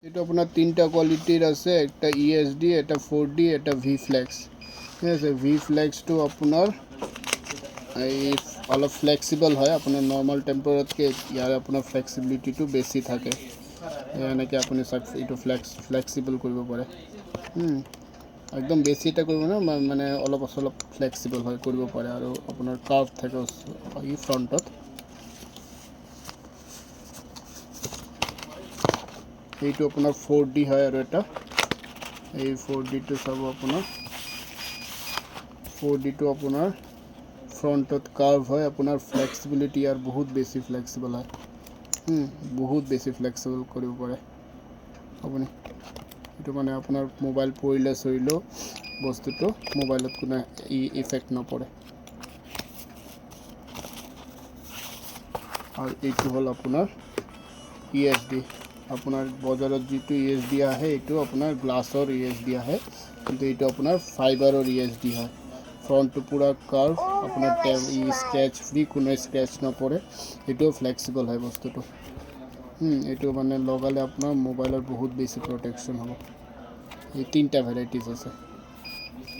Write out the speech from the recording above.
এটা আপনার তিনটা কোয়ালিটির আছে, একটা ইএসডি, এটা 4D, এটা ভি ফ্লেক্স। ঠিক আছে, ভি ফ্লেক্সটো আপনার এই অলপ ফ্লেক্সিবল হয়, আপোনাৰ নৰ্মেল টেম্পাৰতকৈ ইয়াৰ আপোনাৰ ফ্লেক্সিবিলিটিটো বেছি থাকে। এনেকৈ আপুনি এইটো ফ্লেক্সিবল কৰিব পাৰে। একদম বেছি এটা কৰিব না, মানে অলপ চলপ ফ্লেক্সিবল হয়, কৰিব পাৰে। আৰু আপোনাৰ কাৰ্ভ থাকে ই ফ্ৰণ্টত। এইটো আপোনাৰ 4D হয়। আৰু এটা এই 4Dটো চাব, আপোনাৰ 4Dটো আপোনাৰ ফ্ৰণ্টত কাৰ্ভ হয়। আপোনাৰ ফ্লেক্সিবিলিটি ইয়াৰ বহুত বেছি ফ্লেক্সিবল হয়, বহুত বেছি ফ্লেক্সিবল কৰিব পাৰে আপুনি। এইটো মানে আপোনাৰ মোবাইল পৰিলে চৰিলেও বস্তুটো মোবাইলত কোনো ইফেক্ট নপৰে। আৰু এইটো হ'ল আপোনাৰ ইএছডি। আপোনাৰ বজাৰত যিটো ইএছডি আহে এইটো আপোনাৰ গ্লাছৰ ইএছডি আহে, কিন্তু এইটো আপোনাৰ ফাইবাৰৰ ইএছডি হয়। ফ্ৰণ্টটো পূৰা কাৰ্ভ, আপোনাৰ স্ক্ৰেচ ফ্ৰী, কোনো স্ক্ৰেচ নপৰে। এইটোও ফ্লেক্সিবল হয় বস্তুটো। এইটো মানে লগালে আপোনাৰ মোবাইলৰ বহুত বেছি প্ৰটেকশ্যন হ'ব। এই তিনিটা ভেৰাইটিজ আছে।